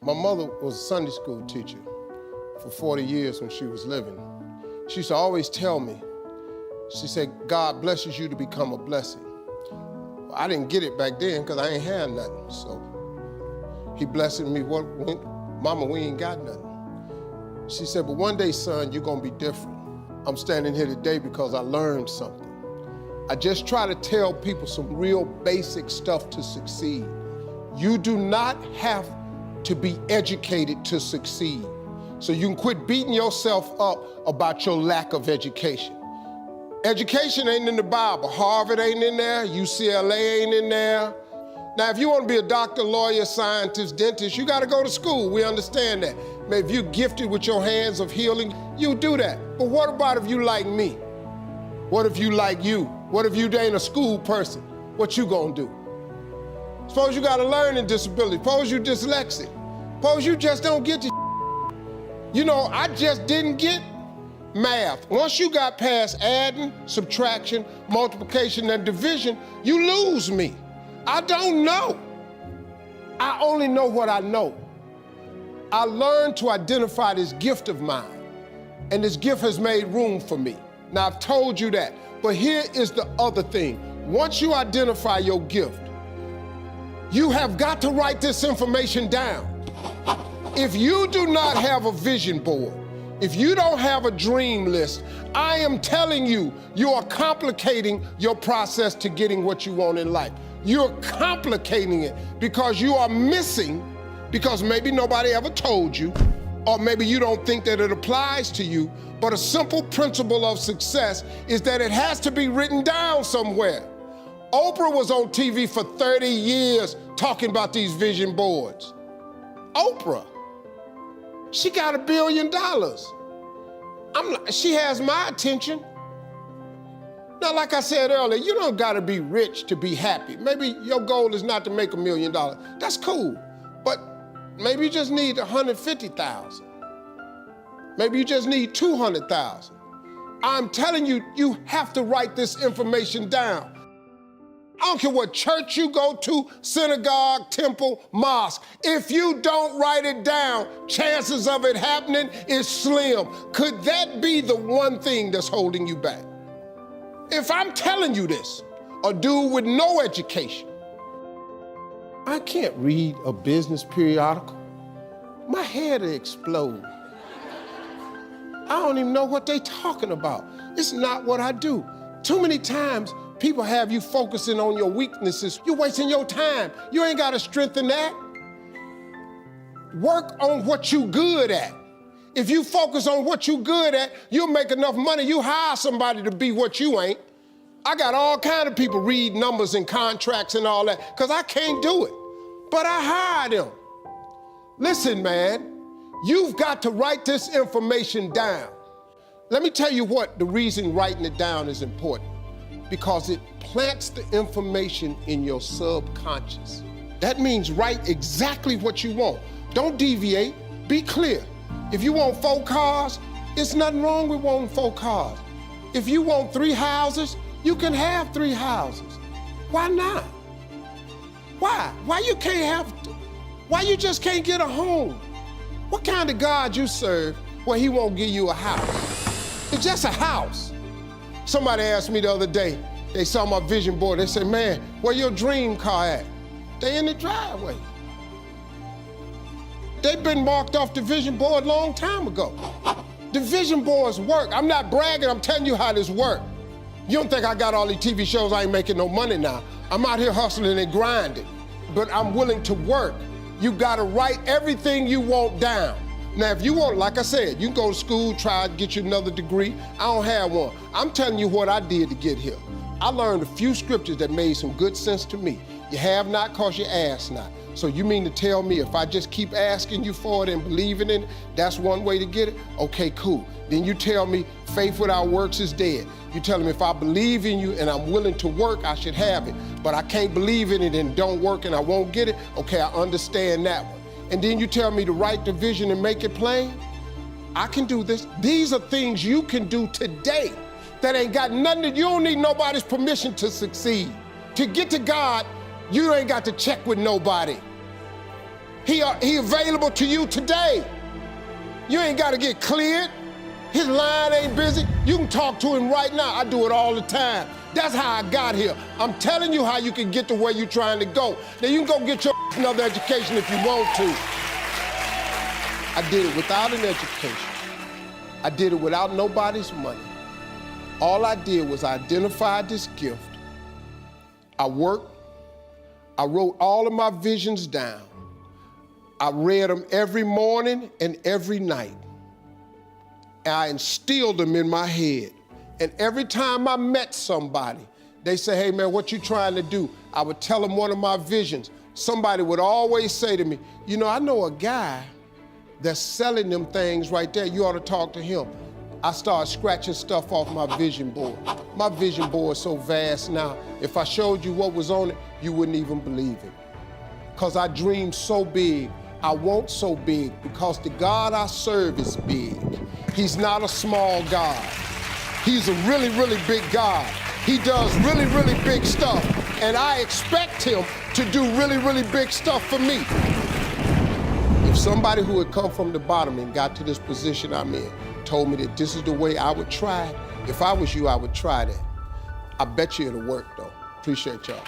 My mother was a Sunday school teacher for 40 years when she was living. She used to always tell me, she said, God blesses you to become a blessing. Well, I didn't get it back then because I ain't had nothing. So he blessed me, Mama, we ain't got nothing. She said, but one day, son, you're gonna be different. I'm standing here today because I learned something. I just try to tell people some real basic stuff to succeed. You do not have to be educated to succeed. So you can quit beating yourself up about your lack of education. Education ain't in the Bible. Harvard ain't in there, UCLA ain't in there. Now, if you want to be a doctor, lawyer, scientist, dentist, you got to go to school. We understand that. Maybe if you're gifted with your hands of healing, you do that. But what about if you like me? What if you like you? What if you ain't a school person? What you gonna do? Suppose you got a learning disability. Suppose you dyslexic. Suppose you just don't get the You know, I just didn't get math. Once you got past adding, subtraction, multiplication, and division, you lose me. I don't know. I only know what I know. I learned to identify this gift of mine, and this gift has made room for me. Now, I've told you that, but here is the other thing. Once you identify your gift, you have got to write this information down. If you do not have a vision board, if you don't have a dream list, I am telling you, you are complicating your process to getting what you want in life. You're complicating it because you are missing, because maybe nobody ever told you, or maybe you don't think that it applies to you, but a simple principle of success is that it has to be written down somewhere. Oprah was on TV for 30 years talking about these vision boards. Oprah, she got $1 billion. She has my attention. Now, like I said earlier, you don't gotta be rich to be happy. Maybe your goal is not to make $1 million. That's cool, but maybe you just need 150,000. Maybe you just need 200,000. I'm telling you, you have to write this information down. I don't care what church you go to, synagogue, temple, mosque. If you don't write it down, chances of it happening is slim. Could that be the one thing that's holding you back? If I'm telling you this, a dude with no education, I can't read a business periodical. My head will explode. I don't even know what they talking about. It's not what I do. Too many times, people have you focusing on your weaknesses. You're wasting your time. You ain't gotta strengthen that. Work on what you good at. If you focus on what you good at, you'll make enough money, you hire somebody to be what you ain't. I got all kind of people read numbers and contracts and all that, because I can't do it. But I hire them. Listen, man, you've got to write this information down. Let me tell you what the reason writing it down is important. Because it plants the information in your subconscious. That means write exactly what you want. Don't deviate, be clear. If you want 4 cars, it's nothing wrong with wanting 4 cars. If you want 3 houses, you can have 3 houses. Why not? Why? Why you just can't get a home? What kind of God you serve where he won't give you a house? It's just a house. Somebody asked me the other day, they saw my vision board, they said, man, where your dream car at? They in the driveway. They've been marked off the vision board a long time ago. The vision boards work. I'm not bragging, I'm telling you how this works. You don't think I got all these TV shows, I ain't making no money now. I'm out here hustling and grinding, but I'm willing to work. You gotta write everything you want down. Now, if you want, like I said, you can go to school, try to get you another degree. I don't have one. I'm telling you what I did to get here. I learned a few scriptures that made some good sense to me. You have not because you ask not. So you mean to tell me if I just keep asking you for it and believing in it, that's one way to get it? Okay, cool. Then you tell me faith without works is dead. You tell me if I believe in you and I'm willing to work, I should have it. But I can't believe in it and don't work and I won't get it. Okay, I understand that one. And then you tell me to write the vision and make it plain? I can do this. These are things you can do today that ain't got nothing, you don't need nobody's permission to succeed. To get to God, you ain't got to check with nobody. He available to you today. You ain't got to get cleared. His line ain't busy. You can talk to him right now. I do it all the time. That's how I got here. I'm telling you how you can get to where you're trying to go. Now you can go get your another education if you want to. I did it without an education. I did it without nobody's money. All I did was identify this gift. I worked. I wrote all of my visions down. I read them every morning and every night. And I instilled them in my head. And every time I met somebody, they say, hey man, what you trying to do? I would tell them one of my visions. Somebody would always say to me, you know, I know a guy that's selling them things right there. You ought to talk to him. I started scratching stuff off my vision board. My vision board is so vast now, if I showed you what was on it, you wouldn't even believe it. Because I dream so big, I want so big, because the God I serve is big. He's not a small God. He's a really, really big God. He does really, really big stuff. And I expect him to do really, really big stuff for me. If somebody who had come from the bottom and got to this position I'm in told me that this is the way I would try it, if I was you, I would try that. I bet you it'll work though. Appreciate y'all.